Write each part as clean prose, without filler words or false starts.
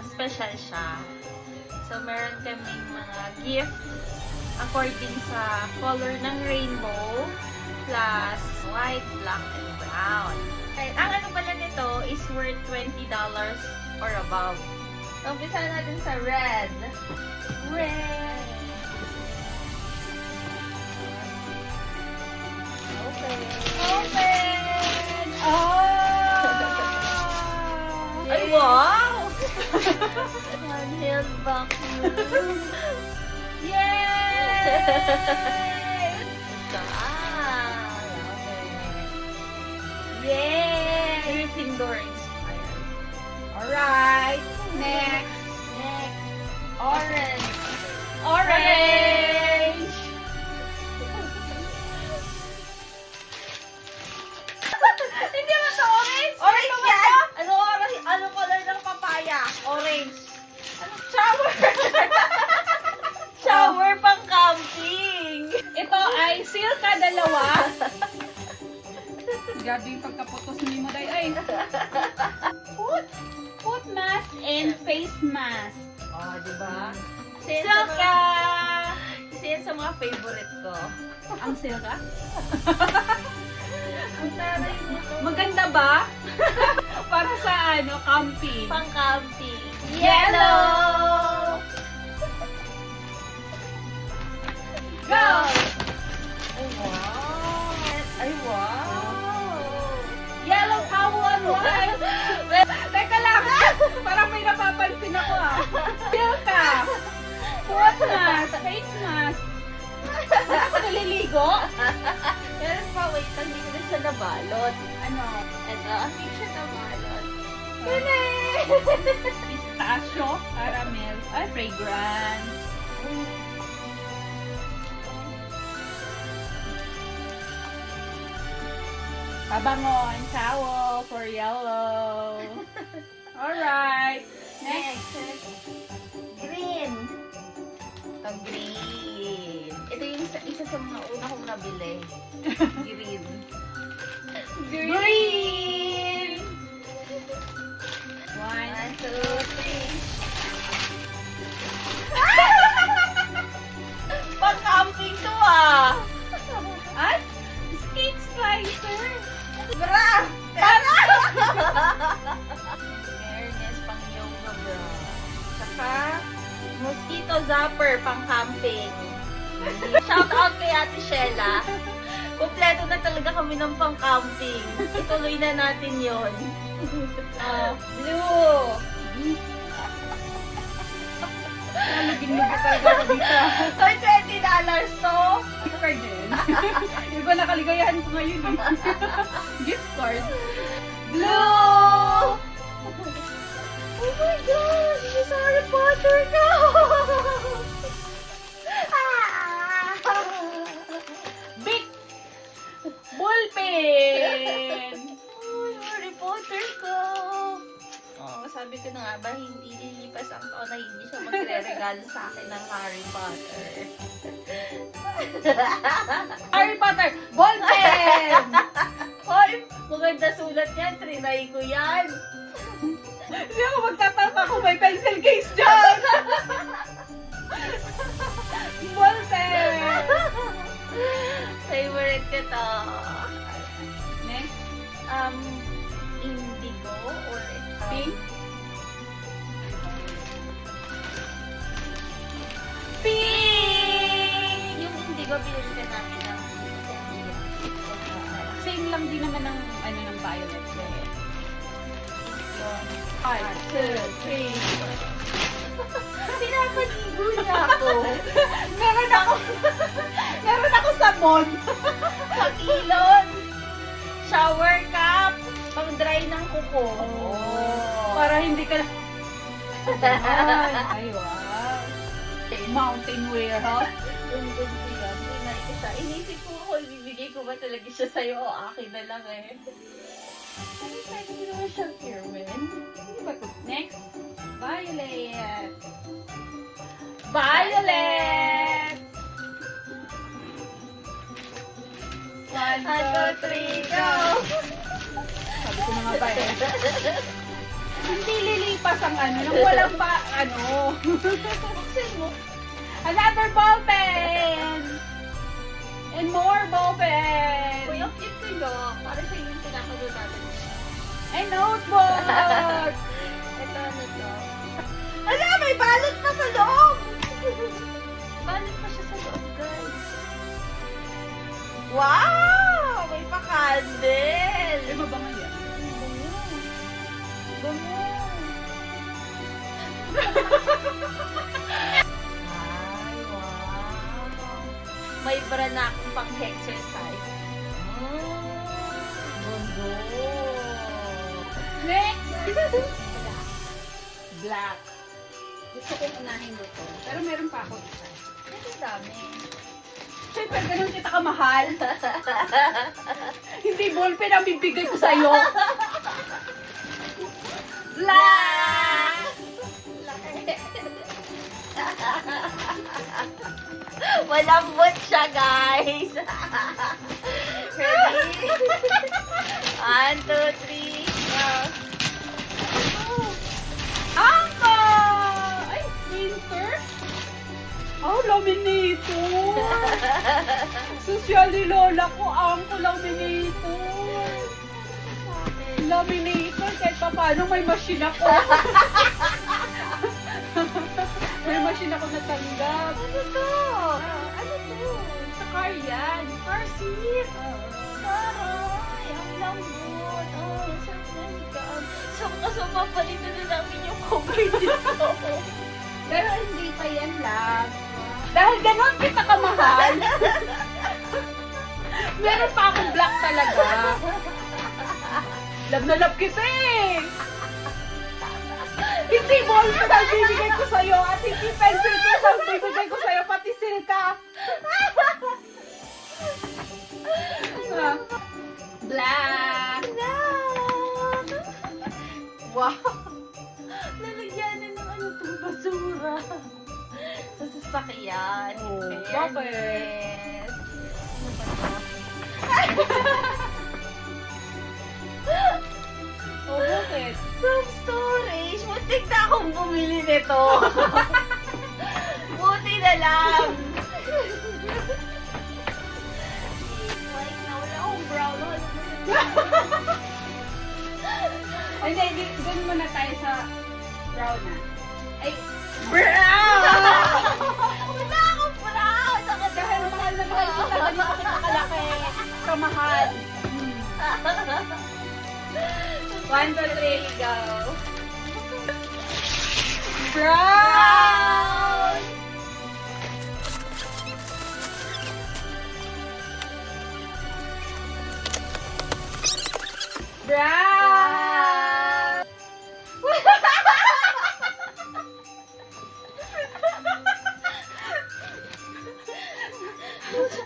special siya. So, meron kaming mga gift according sa color ng rainbow plus white, black, and brown. And ang ano pala nito is worth $20 or above. So, umpisa natin sa red. Red! Open! Open! Oh! Ay, wow! Handheld vacuum. Yay! Yay! Gryffindor inspired. Alright, next. Orange. Orange! Hindi mo sa orange? Orange Ano yan? ba? Ano orange? Ano color ng papaya? Orange. Ano? Shower. Shower pang camping. Ito ay Silka dalawa. Grabe yung pagkaputos ni mo, day. Ay! Foot mask and face mask. Oh, di ba? Silka! Isa yan sa mga favorite ko. Ang Silka? Ang taray nito. Maganda ba? Para sa camping. Pang camping. Yellow! Go! Ay, wow! Ay, wow! Yellow towel white! Teka lang! Parang may napapansin ako Silka! Foot mask! Face mask! Hindi ako naliligo? Meron pa, wait lang, hindi ko na siya nabalot. Ano? Ito, hindi siya nabalot. Pistachio, caramel, ay fragrance. Pabangon, towel for yellow. Alright. Next. Green. Ito, green. Ito yung isa sa mga una kong nabili. Green. Green. 1, 1, 2, 3. Pang-camping to At skate slicer. Bra! Fairness, pang yoga bra. Saka, mosquito zapper, pang camping. Shout out kay Ate Shella. Kompleto na talaga kami ng pang camping. Ituloy na natin yon. Blue. Nalugin-lugi talaga ako dito. So, $20 to. Gift card din. Iba na kaligayahan ko ngayon. Gift card. Blue! Oh my gosh! This is Harry Potter na! Big ballpen. Ay, Harry Potter ko! Oh, sabi ko na nga ba, hindi lilipas ang taon na hindi siya magre-regalo sa akin ng Harry Potter. Harry Potter ballpen. Hoy! Maganda sulat yan. Trinay ko yan. Hindi ako magtatapa kung may pencil case dyan. Ballpen. Favorite ko to. Next. Indigo or Pink. Pink! Yung indigo, pinili ka namin ng Same lang din naman ng ng violet. yun. 5, 2, 3. Pinapaligo niya ako. Meron ako sabon. Pakilon. Shower cap. Pang dry ng kuko. Para hindi ka Ay, wow. Mountain wear, ha? Yung gusto yan. Pinay ko siya. Inisip ko ako, bibigay ko ba talaga siya sa'yo o akin na lang eh. Ano pwede ko naman siyang Irwin? Hindi ba ito? Next. Violet. Violet! 1, 1, 2, 3, go! Sabi ko na nga ba eh. Hindi lilipas ang ano, nang walang pa, ano. Buksan mo. Another ball pen! And more ball pen! Uy, ang cute ko yun. Para sa yung pinapanood natin. And notebook! Ito, ano to? Ala, may balot pa sa loob! Balot pa siya sa loob, guys. Wow! May pa-candle! Ay, mabangal yan. Bango. Ay, wow. May bra na akong pang-exercise. Bondo. Next! Black. Gusto kong unahin dito. Pero meron pa ako isa. Ito dami. Siyempre, ganun kita kamahal. Hindi ballpen ang bibigay ko sa'yo. Black! Malambot siya, guys. Ready? 1, 2, 3, go. Angka! Ay, winter? Oh, laminator! Social ni Lola ko, angko laminator. Laminator, kahit pa paano may machine ako. May machine ako natanggap. Ano to? Ano to? Sa car yan. Car seat. Taray, ang lambot. Oh, sarap na higaan. So, papalitan na namin yung cover dito. Pero hindi pa yan lang. Dahil ganon kita kamahal. Meron pa akong black talaga. Love na love kita eh. Hindi ballpen ang bibigay ko sa'yo at hindi pencil case ang bibigay ko sa'yo, pati silka. Ah, black. Wow! Lalagyan na ng ano itong basura. Sa sasakyan. Oh, In bakit? fairness. Ano ba to? Oh, bakit? Some storage. Muntik na akong bumili nito. Buti na lang. Like, nawala akong brown. Hindi, doon muna tayo sa brown na. Ay, Brown! Wala akong brown! dahil mahal na mahal kita, ganito kita kalaki. Kamahal. 1, 2, 3, go. Brown! Brown!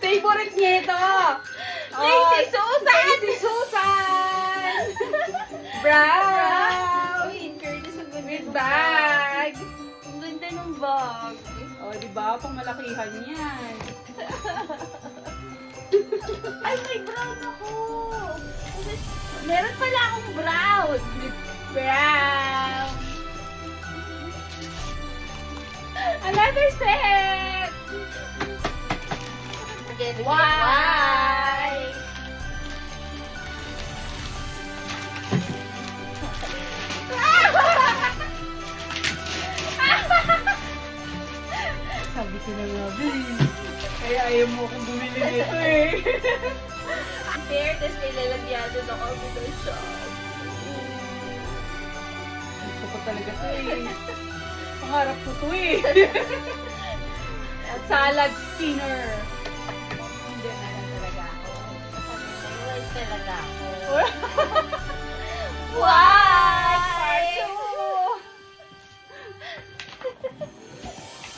Favorite niya ito. Lazy Susan! Lazy Susan! Brown! Uy, in fairness, ang ganda With ng bag. Ang ganda ng bag. O, oh, diba? Pangmalakihan yan. Ay, may brown ako. Meron pala akong brown. With brown. Another set! Again, White. Sabi ko na nga, kaya ayaw mo akong bumili nito eh. In fairness, may lalagyan doon ako dito siya. Gusto ko talaga to eh. Pangarap ko to eh. At salad spinner. Hindi na lang talaga ako. White talaga ako. White!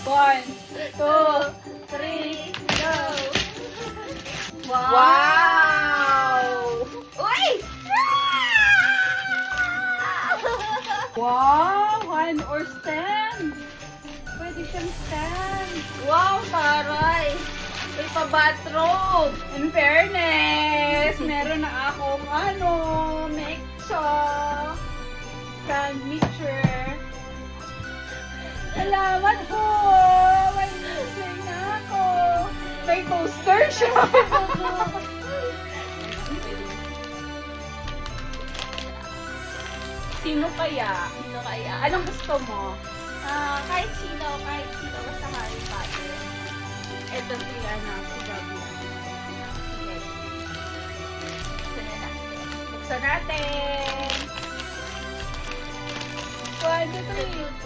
1, 2, 3, go! wow! Uy! Wow! Hand or stand? Pwede siyang stand. Wow, taray! May pa-bathrobe! In fairness, meron na akong ano, mixo. Signature. Salamat po! May poster na ako. May poster siya. Sino kaya? Sino kaya? Anong gusto mo? Kahit sino, basta Harry Potter. Ito si Gabi. Yes. Buksan na natin. Buksan natin. 1, 2, 3.